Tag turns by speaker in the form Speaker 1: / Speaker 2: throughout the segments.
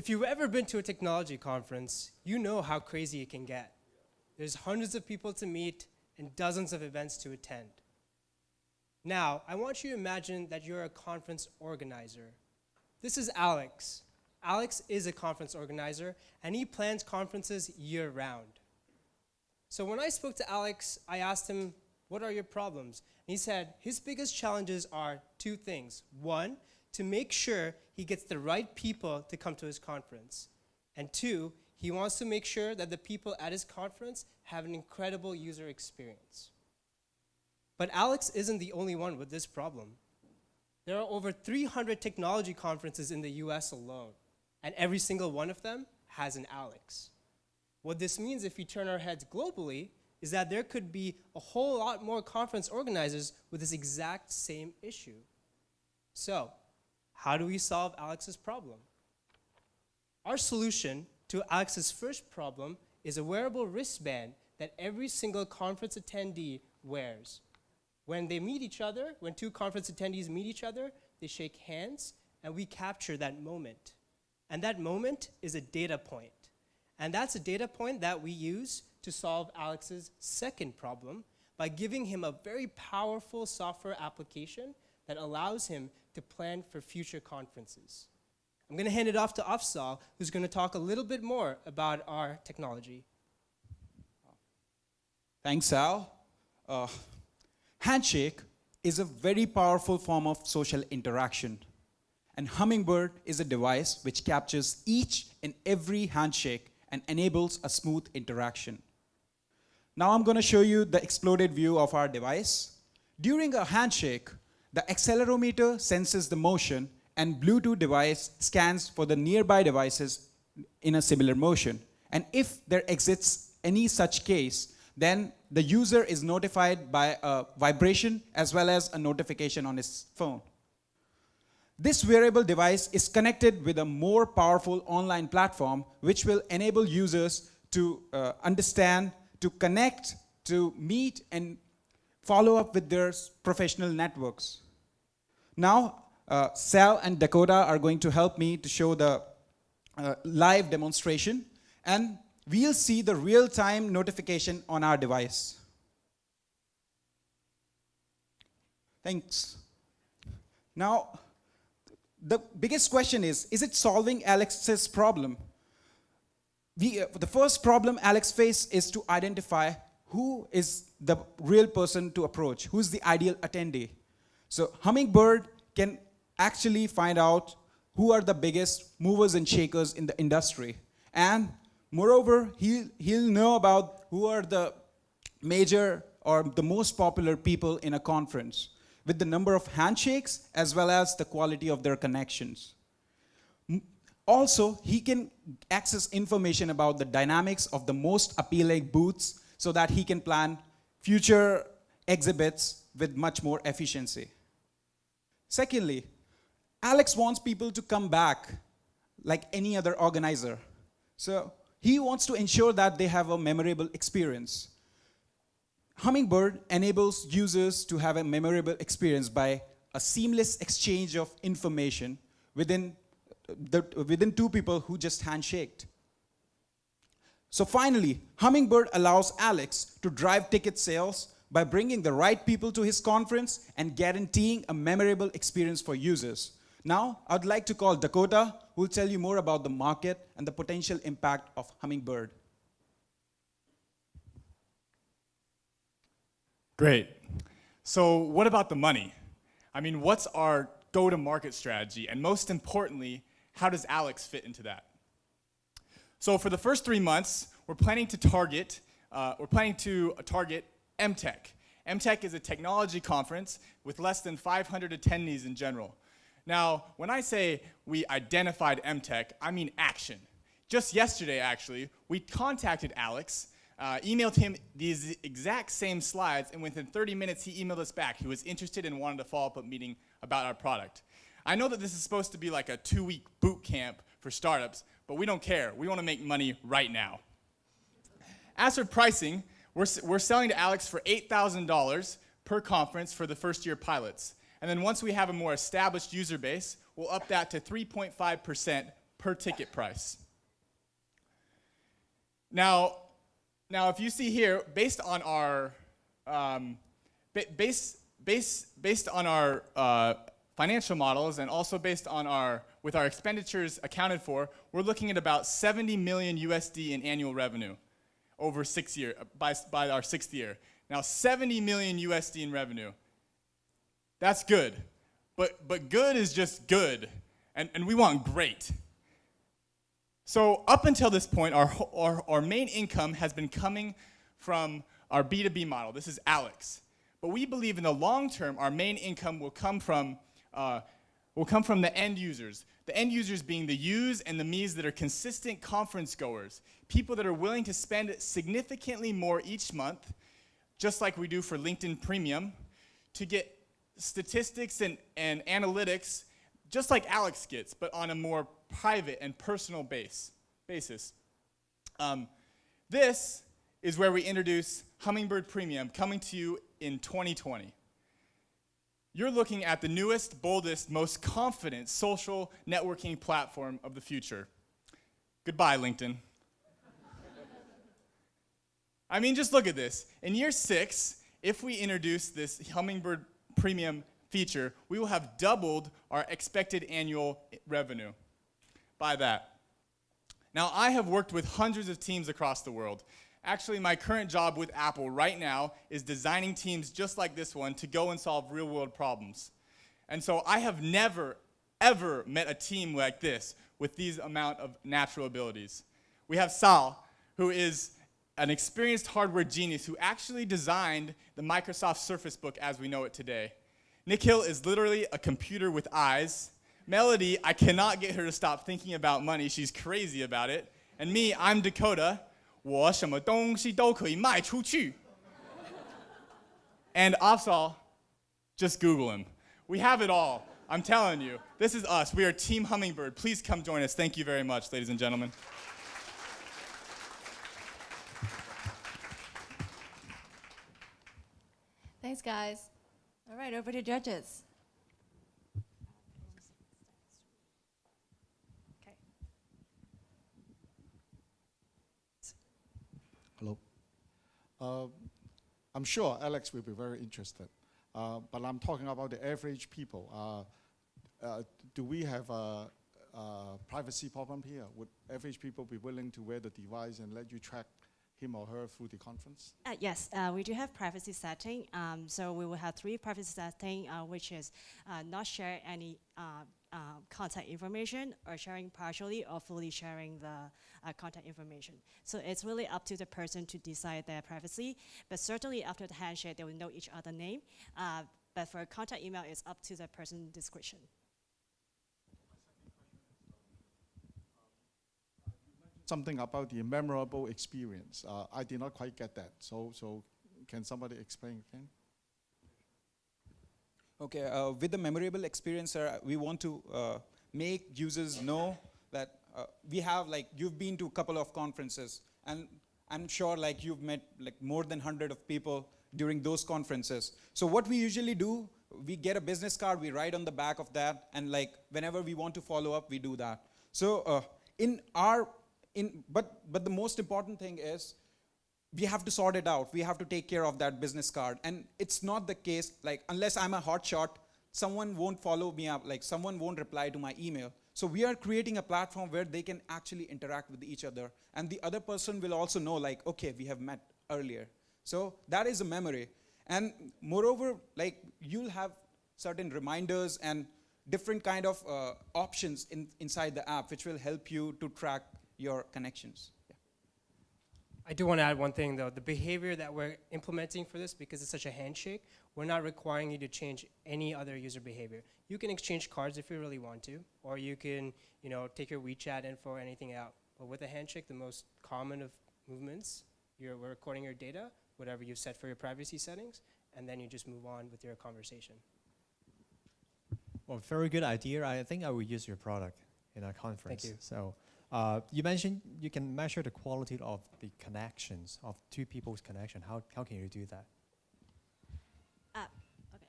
Speaker 1: If you've ever been to a technology conference, you know how crazy it can get. There's hundreds of people to meet and dozens of events to attend. Now, I want you to imagine that you're a conference organizer. This is Alex. Alex is a conference organizer, and he plans conferences year-round. So when I spoke to Alex, I asked him, what are your problems? And he said his biggest challenges are two things. One, to make sure he gets the right people to come to his conference. And two, he wants to make sure that the people at his conference have an incredible user experience. But Alex isn't the only one with this problem. There are over 300 technology conferences in the US alone, and every single one of them has an Alex. What this means, if we turn our heads globally, is that there could be a whole lot more conference organizers with this exact same issue. So, how do we solve Alex's problem? Our solution to Alex's first problem is a wearable wristband that every single conference attendee wears. When they meet each other, when two conference attendees meet each other, they shake hands, and we capture that moment. And that moment is a data point. And that's a data point that we use to solve Alex's second problem by giving him a very powerful software application that allows him to plan for future conferences. I'm going to hand it off to Afzal, who's going to talk a little bit more about our technology.
Speaker 2: Thanks, Al. Handshake is a very powerful form of social interaction. And Hummingbird is a device which captures each and every handshake and enables a smooth interaction. Now I'm going to show you the exploded view of our device. During a handshake, the accelerometer senses the motion and Bluetooth device scans for the nearby devices in a similar motion. And if there exists any such case, then the user is notified by a vibration as well as a notification on his phone. This wearable device is connected with a more powerful online platform which will enable users to understand, to connect, to meet and follow up with their professional networks. Now, Sal and Dakota are going to help me to show the live demonstration, and we'll see the real-time notification on our device. Thanks. Now, the biggest question is it solving Alex's problem? The first problem Alex faced is to identify who is the real person to approach, who's the ideal attendee. So Hummingbird can actually find out who are the biggest movers and shakers in the industry. And moreover, he'll know about who are the major or the most popular people in a conference, with the number of handshakes as well as the quality of their connections. Also, he can access information about the dynamics of the most appealing booths so that he can plan future exhibits with much more efficiency. Secondly, Alex wants people to come back like any other organizer. So he wants to ensure that they have a memorable experience. Hummingbird enables users to have a memorable experience by a seamless exchange of information within two people who just handshaked. So finally, Hummingbird allows Alex to drive ticket sales by bringing the right people to his conference and guaranteeing a memorable experience for users. Now, I'd like to call Dakota, who will tell you more about the market and the potential impact of Hummingbird.
Speaker 3: Great. So what about the money? I mean, what's our go-to-market strategy? And most importantly, how does Alex fit into that? So for the first 3 months, we're planning to target MTech. MTech is a technology conference with less than 500 attendees in general. Now, when I say we identified MTech, I mean action. Just yesterday, actually, we contacted Alex, emailed him these exact same slides, and within 30 minutes, he emailed us back. He was interested and wanted to follow up a meeting about our product. I know that this is supposed to be like a 2-week boot camp for startups, but we don't care. We want to make money right now. As for pricing, we're selling to Alex for $8,000 per conference for the first-year pilots. And then once we have a more established user base, we'll up that to 3.5% per ticket price. Now if you see here, based on our based on our financial models and also based on with our expenditures accounted for, we're looking at about 70 million USD in annual revenue over 6 years by our 6th year. Now 70 million USD in revenue. That's good. But good is just good. And we want great. So up until this point, our main income has been coming from our B2B model. This is Alex. But we believe in the long term, our main income will come from the end users. The end users being the yous and the me's that are consistent conference goers. People that are willing to spend significantly more each month, just like we do for LinkedIn Premium, to get statistics and analytics, just like Alex gets, but on a more private and personal basis. This is where we introduce Hummingbird Premium, coming to you in 2020. You're looking at the newest, boldest, most confident social networking platform of the future. Goodbye, LinkedIn. I mean, just look at this. In year 6, if we introduce this Hummingbird Premium feature, we will have doubled our expected annual revenue by that. Now, I have worked with hundreds of teams across the world. Actually, my current job with Apple right now is designing teams just like this one to go and solve real-world problems. And so I have never, ever met a team like this with these amount of natural abilities. We have Sal, who is an experienced hardware genius who actually designed the Microsoft Surface Book as we know it today. Nikhil is literally a computer with eyes. Melody, I cannot get her to stop thinking about money. She's crazy about it. And me, I'm Dakota. 我什么东西都可以卖出去. And Afsal, just Google him. We have it all. I'm telling you. This is us. We are Team Hummingbird. Please come join us. Thank you very much, ladies and gentlemen.
Speaker 4: Thanks, guys. All right, over to judges. Okay.
Speaker 5: Hello. I'm sure Alex will be very interested, but I'm talking about the average people. Do we have a privacy problem here? Would average people be willing to wear the device and let you track him or her through the conference?
Speaker 6: Yes, we do have privacy setting. So we will have 3 privacy settings, which is not share any contact information, or sharing partially or fully sharing the contact information. So it's really up to the person to decide their privacy. But certainly after the handshake, they will know each other's name. But for contact email, it's up to the person's discretion.
Speaker 5: Something about the memorable experience. I did not quite get that. So can somebody explain again?
Speaker 2: Okay, with the memorable experience, we want to make users know that we have, like, you've been to a couple of conferences, and I'm sure like you've met like more than 100 of people during those conferences. So what we usually do, we get a business card, we write on the back of that, and like whenever we want to follow up, we do that. So but the most important thing is we have to sort it out. We have to take care of that business card. And it's not the case, like, unless I'm a hot shot, someone won't follow me up, like someone won't reply to my email. So we are creating a platform where they can actually interact with each other. And the other person will also know, like, okay, we have met earlier. So that is a memory. And moreover, like, you'll have certain reminders and different kind of options inside the app, which will help you to track your connections. Yeah.
Speaker 1: I do want to add one thing, though. The behavior that we're implementing for this, because it's such a handshake, we're not requiring you to change any other user behavior. You can exchange cards if you really want to, or you can, take your WeChat info or anything out. But with a handshake, the most common of movements, we're recording your data, whatever you've set for your privacy settings, and then you just move on with your conversation.
Speaker 7: Well, very good idea. I think I will use your product in our conference.
Speaker 1: Thank you.
Speaker 7: So you mentioned you can measure the quality of the connections, of 2 people's connection. How can you do that?
Speaker 6: Okay.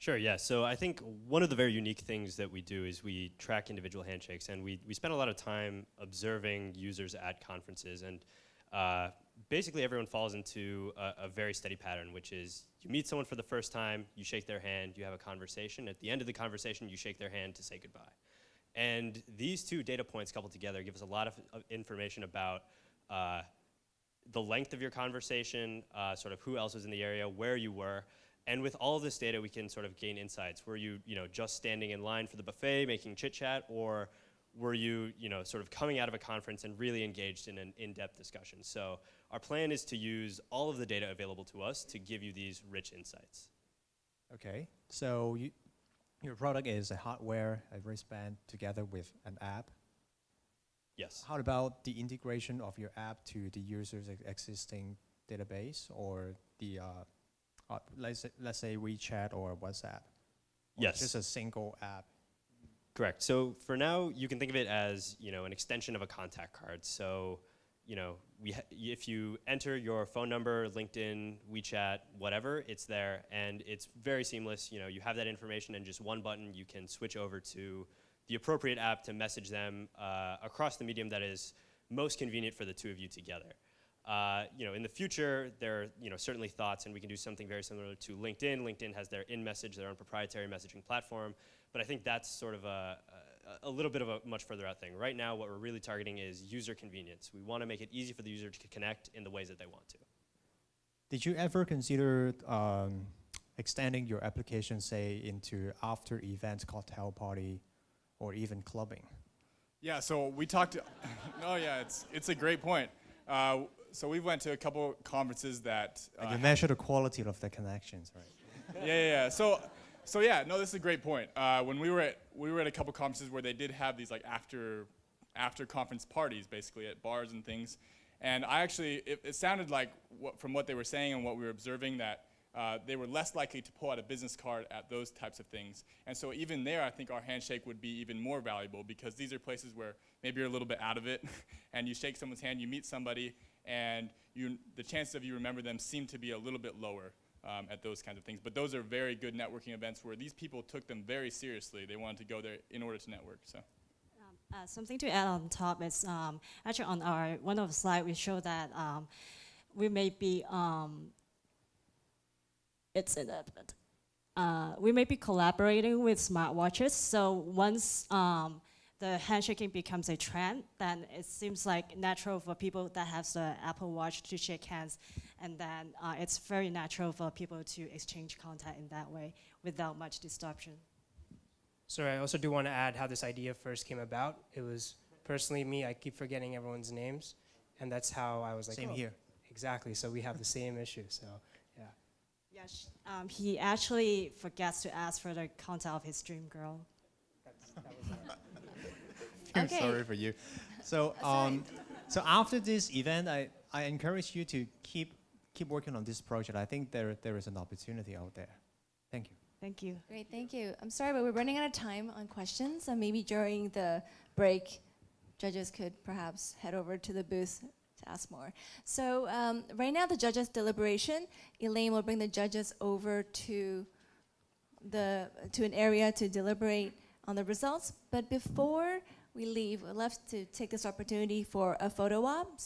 Speaker 8: Sure, yeah. So I think one of the very unique things that we do is we track individual handshakes, and we spend a lot of time observing users at conferences, and basically everyone falls into a very steady pattern, which is you meet someone for the first time, you shake their hand, you have a conversation. At the end of the conversation, you shake their hand to say goodbye. And these two data points coupled together give us a lot of information about the length of your conversation, sort of who else was in the area, where you were. And with all of this data, we can sort of gain insights. Were you, just standing in line for the buffet, making chit chat, or were you, sort of coming out of a conference and really engaged in an in-depth discussion? So our plan is to use all of the data available to us to give you these rich insights.
Speaker 7: Okay, so your product is a hardware, a wristband, together with an app.
Speaker 8: Yes.
Speaker 7: How about the integration of your app to the user's existing database, or the let's say WeChat or WhatsApp? Or
Speaker 8: Yes.
Speaker 7: just a single app.
Speaker 8: Correct. So for now, you can think of it as an extension of a contact card. So if you enter your phone number, LinkedIn, WeChat, whatever, it's there, and it's very seamless. You have that information, and just one button, you can switch over to the appropriate app to message them across the medium that is most convenient for the two of you together. In the future, there are certainly thoughts, and we can do something very similar to LinkedIn. LinkedIn has their InMessage, their own proprietary messaging platform, but I think that's sort of a little bit of a much further out thing. Right now, what we're really targeting is user convenience. We want to make it easy for the user to connect in the ways that they want to.
Speaker 7: Did you ever consider extending your application, say, into after-event cocktail party or even clubbing?
Speaker 3: Yeah, so we talked, no, yeah, it's a great point. So we went to a couple conferences that
Speaker 7: And you measure the quality of the connections, right?
Speaker 3: yeah. So yeah, no, this is a great point. When we were at a couple conferences where they did have these like after conference parties, basically at bars and things, and I actually it sounded like from what they were saying and what we were observing that they were less likely to pull out a business card at those types of things. And so even there, I think our handshake would be even more valuable, because these are places where maybe you're a little bit out of it, and you shake someone's hand, you meet somebody, and the chances of you remember them seem to be a little bit lower at those kinds of things. But those are very good networking events where these people took them very seriously. They wanted to go there in order to network. So.
Speaker 6: Something to add on top is actually on one of the slides we show that we may be we may be collaborating with smartwatches. So once the handshaking becomes a trend, then it seems like natural for people that have the Apple Watch to shake hands, and then it's very natural for people to exchange contact in that way without much disruption.
Speaker 1: Sorry, I also do want to add how this idea first came about. It was personally me. I keep forgetting everyone's names, and that's how I was like,
Speaker 7: Same
Speaker 1: oh,
Speaker 7: here.
Speaker 1: Exactly. So we have the same issue. So yeah.
Speaker 6: Yes, he actually forgets to ask for the contact of his dream girl.
Speaker 1: That was it.
Speaker 7: I'm
Speaker 4: Okay.
Speaker 7: sorry for you. So,
Speaker 4: Sorry.
Speaker 7: so after this event, I encourage you to keep working on this project. I think there is an opportunity out there. Thank you.
Speaker 6: Thank you.
Speaker 4: Great, thank you. I'm sorry, but we're running out of time on questions. And maybe during the break, judges could perhaps head over to the booth to ask more. So right now, the judges' deliberation. Elaine will bring the judges over to an area to deliberate on the results. But before we leave, I'd love to take this opportunity for a photo op. So